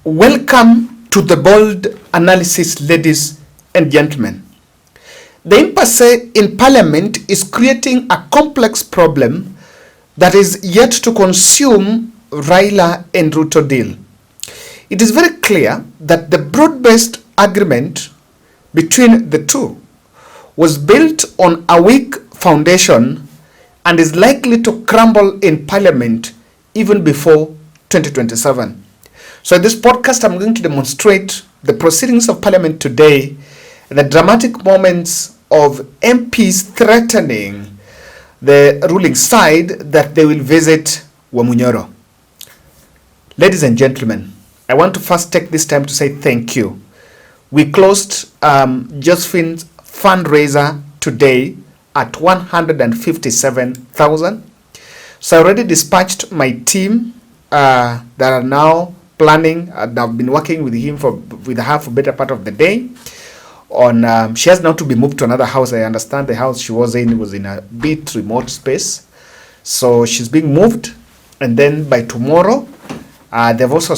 Welcome to the bold analysis, ladies and gentlemen. The impasse in Parliament is creating a complex problem that is yet to consume Raila and Ruto deal. It is very clear that the broad-based agreement between the two was built on a weak foundation and is likely to crumble in Parliament even before 2027. So in this podcast, I'm going to demonstrate the proceedings of Parliament today, the dramatic moments of MPs threatening the ruling side that they will visit Wamunyoro. Ladies and gentlemen, I want to first take this time to say thank you. We closed Josephine's fundraiser today at 157,000. So I already dispatched my team that are now planning, and I've been working with her for better part of the day. She has now to be moved to another house. I understand the house she was in a bit remote space, so she's being moved. And then by tomorrow, they've also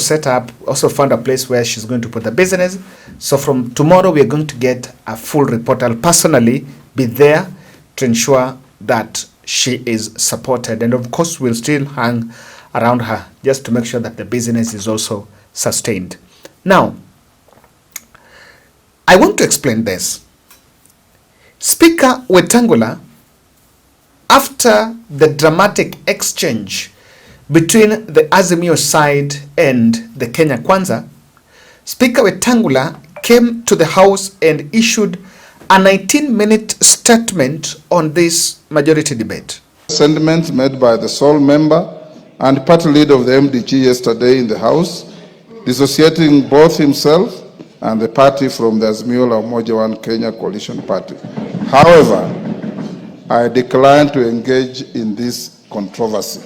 found a place where she's going to put the business. So from tomorrow, we are going to get a full report. I'll personally be there to ensure that she is supported, and of course, we'll still hang around her just to make sure that the business is also sustained. Now, I want to explain this. Speaker Wetangula, after the dramatic exchange between the Azimio side and the Kenya Kwanza, Speaker Wetangula came to the House and issued a 19-minute statement on this majority debate. Sentiments made by the sole member and party leader of the MDG yesterday in the House, dissociating both himself and the party from the Azimio la Umoja One Kenya coalition party. However, I decline to engage in this controversy.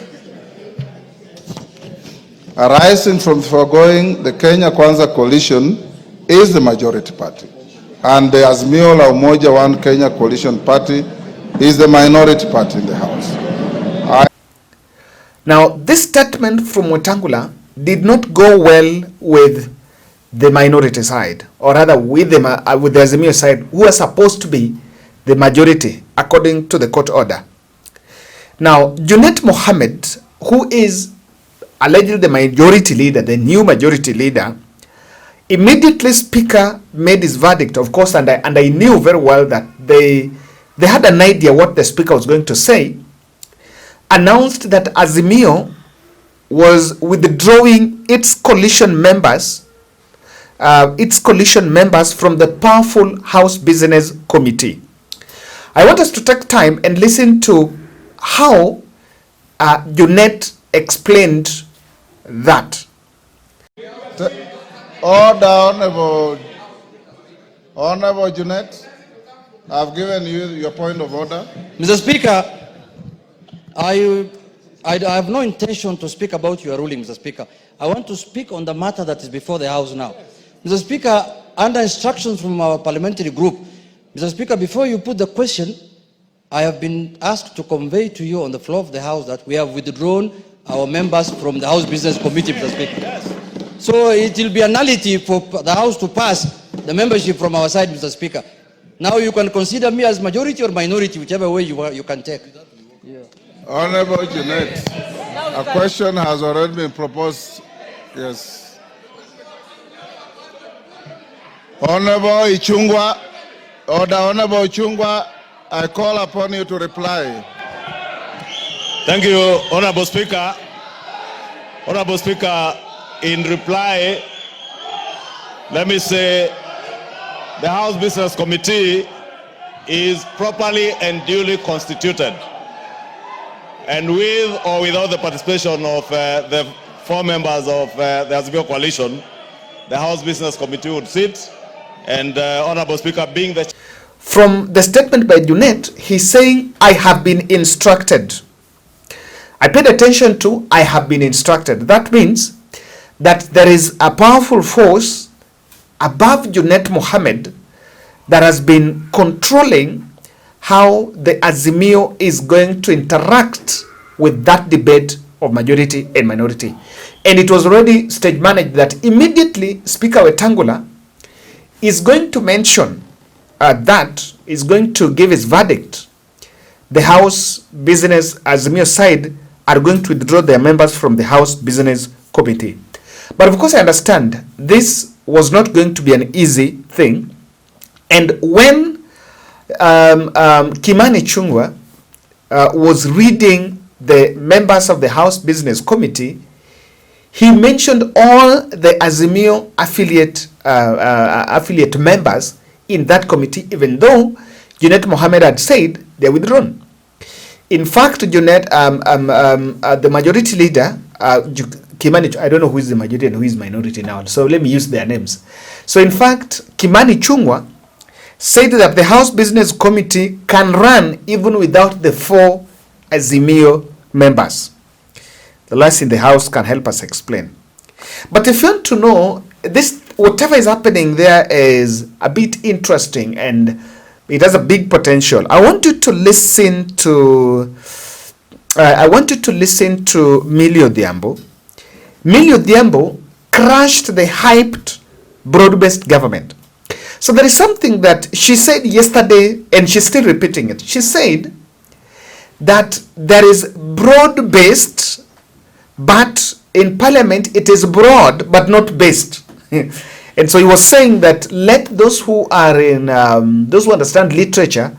Arising from the foregoing, the Kenya Kwanza coalition is the majority party, and the Azimio la Umoja One Kenya coalition party is the minority party in the House. Now, this statement from Wetangula did not go well with the minority side, or rather with the Azimio side, who are supposed to be the majority according to the court order. Now, Junet Mohammed, who is allegedly the majority leader, the new majority leader, immediately Speaker made his verdict, of course, and I knew very well that they had an idea what the Speaker was going to say, announced that Azimio was withdrawing its coalition members from the powerful House Business Committee. I want us to take time and listen to how Junet explained that. Order, Honorable Junet, I've given you your point of order. Mr. Speaker, I have no intention to speak about your ruling, Mr. Speaker. I want to speak on the matter that is before the House now. Mr. Speaker, under instructions from our parliamentary group, Mr. Speaker, before you put the question, I have been asked to convey to you on the floor of the House that we have withdrawn our members from the House Business Committee, Mr. Speaker. Yes. So it will be a nullity for the House to pass the membership from our side, Mr. Speaker. Now you can consider me as majority or minority, whichever way you can take. Yeah. Honorable Junet, a question has already been proposed. Yes. Honorable Ichungwa, Honorable Ichungwa, I call upon you to reply. Thank you, Honorable Speaker. Honorable Speaker, in reply, let me say the House Business Committee is properly and duly constituted. And with or without the participation of the 4 members of the Azimio coalition, the House Business Committee would sit, and Honorable Speaker, being the... From the statement by Junet, he's saying, I have been instructed. I paid attention to, I have been instructed. That means that there is a powerful force above Junet Mohammed that has been controlling how the Azimio is going to interact with that debate of majority and minority. And it was already stage managed that immediately Speaker Wetangula is going to mention that is going to give his verdict. The House Business Azimio side are going to withdraw their members from the House Business Committee. But of course I understand this was not going to be an easy thing. And when Kimani Ichung'wah was reading the members of the House Business Committee, he mentioned all the Azimio affiliate members in that committee, even though Junet Mohammed had said they're withdrawn. In fact, Junet, the majority leader, Kimani, I don't know who is the majority and who is minority now, so let me use their names. So in fact, Kimani Ichung'wah said that the House Business Committee can run even without the 4 Azimio members. The last in the House can help us explain. But if you want to know, this, whatever is happening there is a bit interesting and it has a big potential. I want you to listen to Millie Odhiambo. Millie Odhiambo crashed the hyped broad-based government. So there is something that she said yesterday and she's still repeating it. She said that there is broad-based, but in Parliament it is broad but not based. And so he was saying that let those who are in, those who understand literature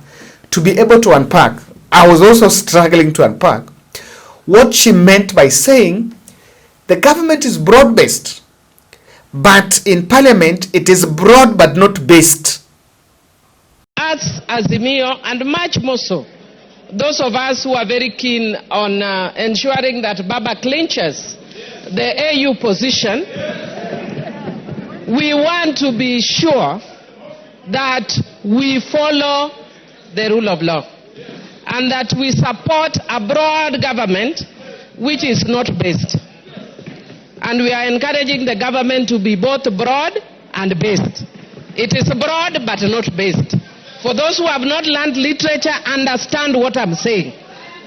to be able to unpack. I was also struggling to unpack what she meant by saying the government is broad-based, but in Parliament it is broad but not based. Us, Azimio, and much more so, those of us who are very keen on ensuring that Baba clinches the AU position, we want to be sure that we follow the rule of law and that we support a broad government which is not based. And we are encouraging the government to be both broad and based. It is broad but not based. For those who have not learned literature, understand what I'm saying.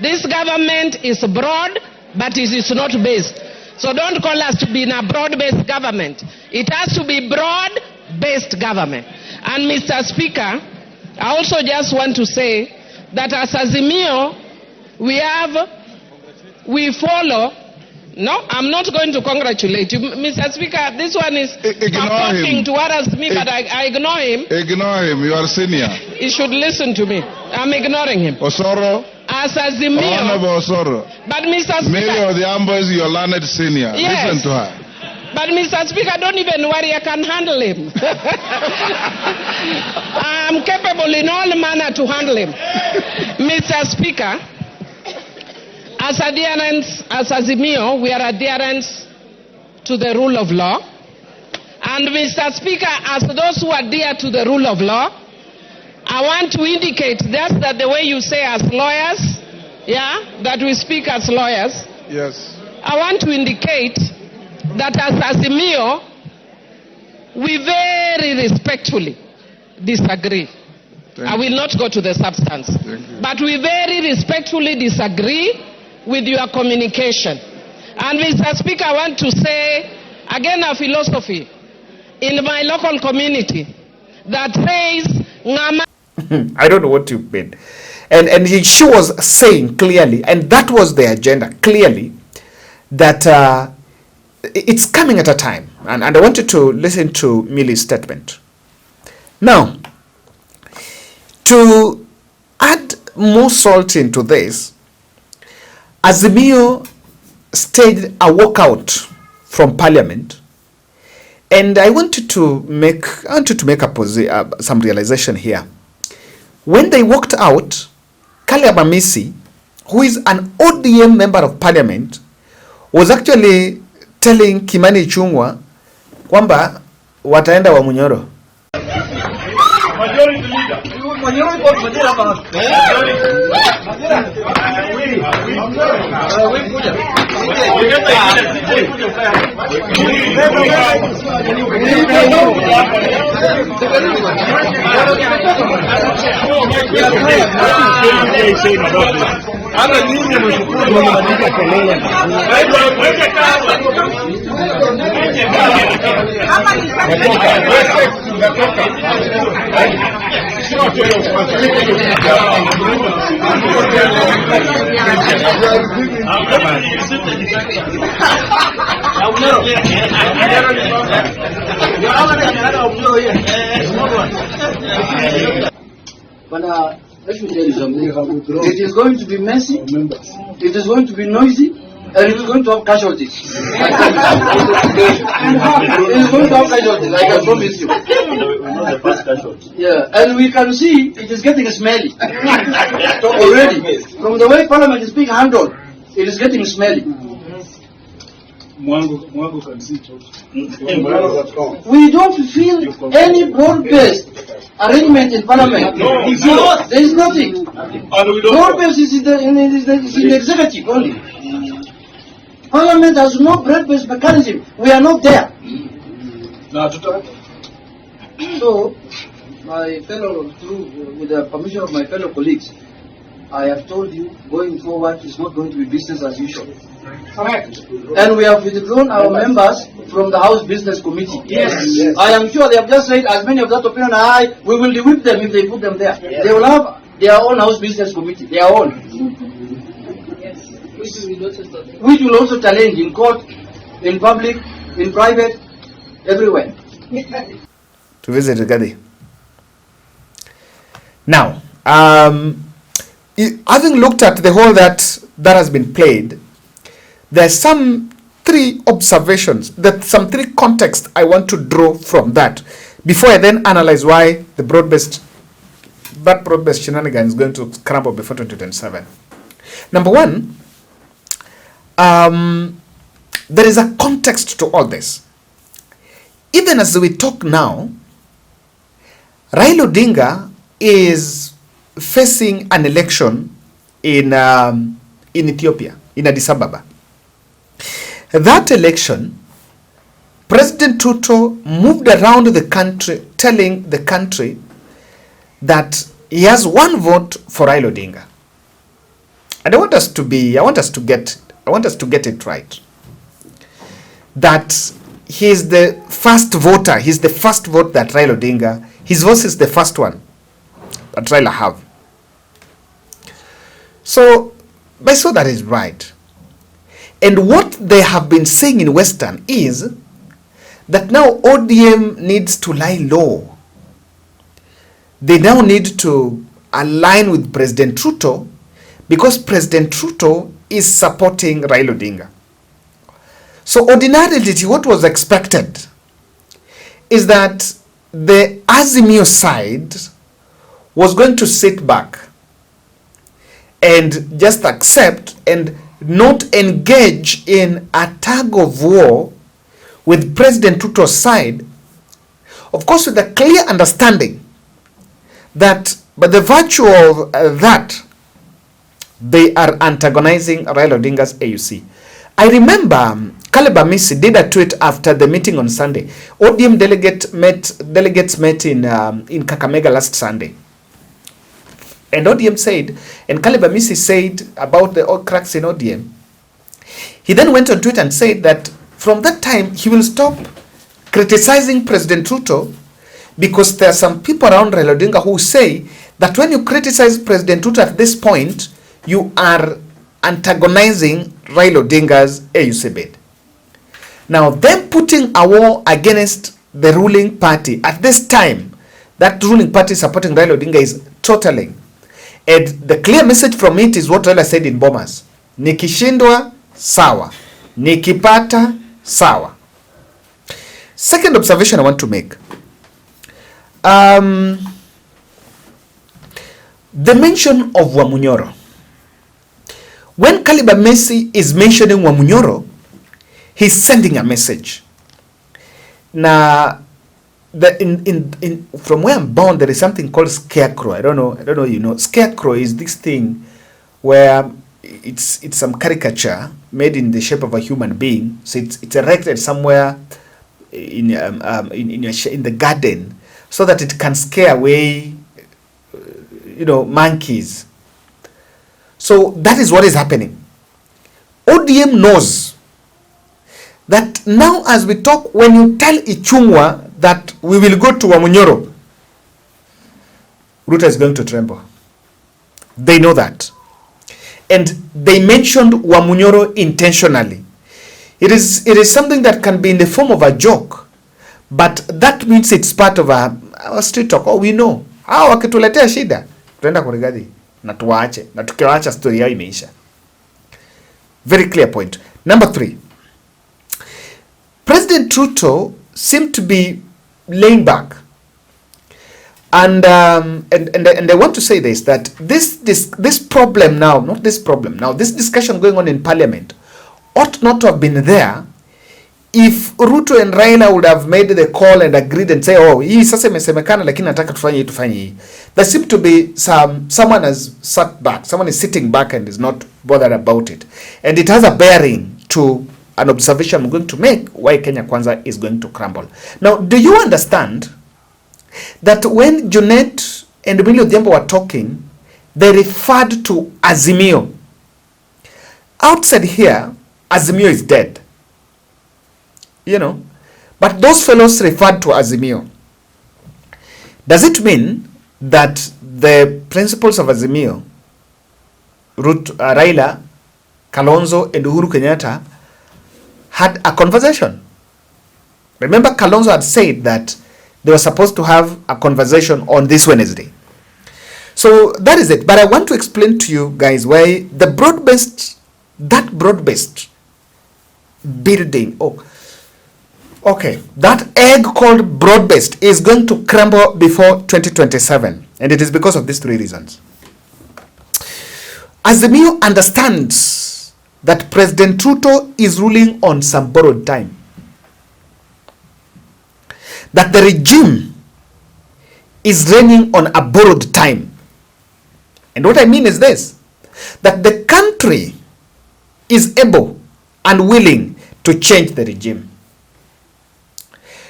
This government is broad but it is not based. So don't call us to be in a broad-based government. It has to be broad-based government. And Mr. Speaker, I also just want to say that as Azimio, we follow. No, I'm not going to congratulate you. Mr. Speaker, this one is talking to others me, but I ignore him. Ignore him, you are senior. He should listen to me. I'm ignoring him. Osoro. As Azimio. Honorable Osoro. But Mr. Speaker. Millie Odhiambo is your learned senior. Yes. Listen to her. But Mr. Speaker, don't even worry, I can handle him. I'm capable in all manner to handle him. Mr. Speaker, as adherents, as Azimio, we are adherents to the rule of law. And Mr. Speaker, as those who adhere to the rule of law, I want to indicate just that the way you say as lawyers, yeah, that we speak as lawyers. Yes. I want to indicate that as Azimio, we very respectfully disagree. I will not go to the substance. But we very respectfully disagree with your communication. And Mr. Speaker, I want to say again a philosophy in my local community that says, I don't know what you mean. And she was saying clearly, and that was the agenda, clearly, that it's coming at a time. And I wanted to listen to Millie's statement. Now, to add more salt into this, Azimio staged a walkout from Parliament, and I wanted to make some realization here. When they walked out, Caleb Amisi, who is an ODM member of Parliament, was actually telling Kimani Ichung'wah kwamba wataenda Wamunyoro. Majority leader. But let me tell you something. It is going to be messy, it is going to be noisy, and it is going to have casualties. It is going to have casualties, I can promise you. Yeah, and we can see it is getting smelly already. From the way Parliament is being handled, it is getting smelly. We don't feel any broad-based arrangement in Parliament. No, there is nothing. Broad-based is in the executive only. Parliament has no broad-based mechanism. We are not there. So, my fellow, with the permission of my fellow colleagues, I have told you, going forward, it's not going to be business as usual. Correct. And we have withdrawn our members from the House Business Committee. Yes. I am sure they have just said, as many of that opinion are, we will whip them if they put them there. Yes. They will have their own House Business Committee, their own. Yes. Which will also challenge in court, in public, in private, everywhere. To visit Gadi. Now, having looked at the whole that has been played, there's some three observations, some three contexts I want to draw from that before I then analyze why the broad-based shenanigan is going to crumble before 2027. Number one, there is a context to all this. Even as we talk now, Raila Odinga is facing an election in Ethiopia, in Addis Ababa. That election, President Ruto moved around the country telling the country that he has one vote for Raila Odinga. And I want us to get it right. That he is the first voter, he's the first vote that Raila Odinga, his voice is the first one that Raila have. So that is right. And what they have been saying in Western is that now ODM needs to lie low. They now need to align with President Ruto because President Ruto is supporting Raila Odinga. So ordinarily, what was expected is that the Azimio side was going to sit back and just accept and not engage in a tug of war with President Ruto's side, of course with a clear understanding that by the virtue of that, they are antagonizing Raila Odinga's AUC. I remember Caleb Amisi did a tweet after the meeting on Sunday. ODM delegates met in Kakamega last Sunday. And ODM said, and Caleb Amisi said about the old cracks in ODM. He then went on Twitter and said that from that time he will stop criticizing President Ruto because there are some people around Raila Odinga who say that when you criticize President Ruto at this point, you are antagonizing Raila Odinga's AUC bid. Now, them putting a war against the ruling party at this time, that ruling party supporting Raila Odinga is totaling. And the clear message from it is what Raila said in Bomas. Nikishindwa, sawa. Nikipata, sawa. Second observation I want to make. The mention of Wamunyoro. When Caleb Amisi is mentioning Wamunyoro, he's sending a message. Now, from where I'm born, there is something called scarecrow. I don't know, you know. Scarecrow is this thing where it's some caricature made in the shape of a human being. So it's erected somewhere in the garden so that it can scare away monkeys. So that is what is happening. ODM knows that now as we talk, when you tell Ichung'wa that we will go to Wamunyoro, Ruto is going to tremble. They know that. And they mentioned Wamunyoro intentionally. It is something that can be in the form of a joke, but that means it's part of our street talk. Oh, we know. Wakituletea shida, tuenda kurigadi na tuwaache, na tukiwaacha story yao imeisha. Very clear point. Number 3. President Ruto seemed to be laying back. And I want to say this, that this problem now, not this problem, now this discussion going on in Parliament ought not to have been there if Ruto and Raila would have made the call and agreed and say, oh, hii sasa imesemekana lakini nataka tufanye hii. There seemed to be someone has sat back, someone is sitting back and is not bothered about it. And it has a bearing to an observation I'm going to make why Kenya Kwanza is going to crumble. Now, do you understand that when Junet and Willie Odhiambo were talking, they referred to Azimio? Outside here, Azimio is dead. But those fellows referred to Azimio. Does it mean that the principles of Azimio, Raila, Kalonzo, and Uhuru Kenyatta had a conversation? Remember, Kalonzo had said that they were supposed to have a conversation on this Wednesday. So that is it. But I want to explain to you guys why the broad-based building, that egg called broad-based is going to crumble before 2027. And it is because of these 3 reasons. Azimio understands that President Ruto is ruling on some borrowed time. That the regime is reigning on a borrowed time. And what I mean is this, that the country is able and willing to change the regime.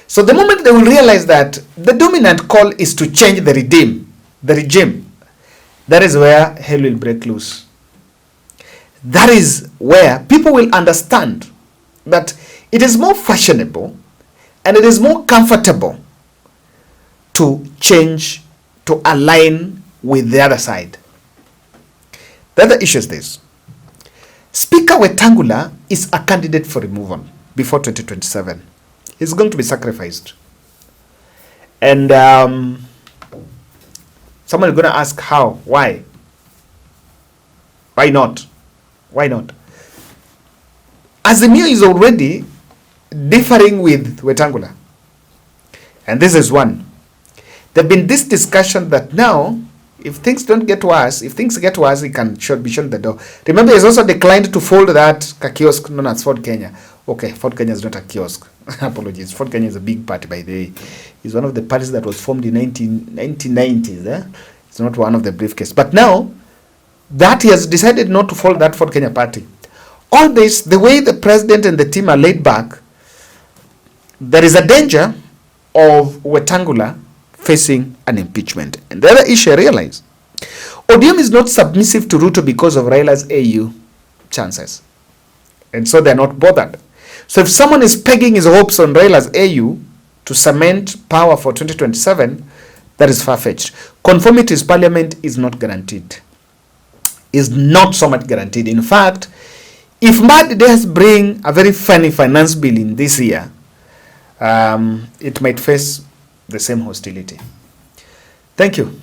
So the moment they will realize that the dominant call is to change the regime, that is where hell will break loose. That is where people will understand that it is more fashionable and it is more comfortable to change, to align with the other side. The other issue is this. Speaker Wetangula is a candidate for removal before 2027. He's going to be sacrificed. And someone is going to ask how, why? Why not? Why not? Azimio is already differing with Wetangula. And this is one. There have been this discussion that now, if things don't get worse, he should be shown the door. Remember, he's also declined to fold that kiosk known as Ford Kenya. Okay, Ford Kenya is not a kiosk. Apologies. Ford Kenya is a big party, by the way. It's one of the parties that was formed in 1990s. It's not one of the briefcase. But now, that he has decided not to fold that Ford Kenya party. All this, the way the president and the team are laid back, there is a danger of Wetangula facing an impeachment. And the other issue I realize, ODM is not submissive to Ruto because of Raila's AU chances. And so they're not bothered. So if someone is pegging his hopes on Raila's AU to cement power for 2027, that is far-fetched. Conformity to his parliament is not guaranteed. Is not so much guaranteed. In fact, if Mad does bring a very funny finance bill in this year, it might face the same hostility. Thank you.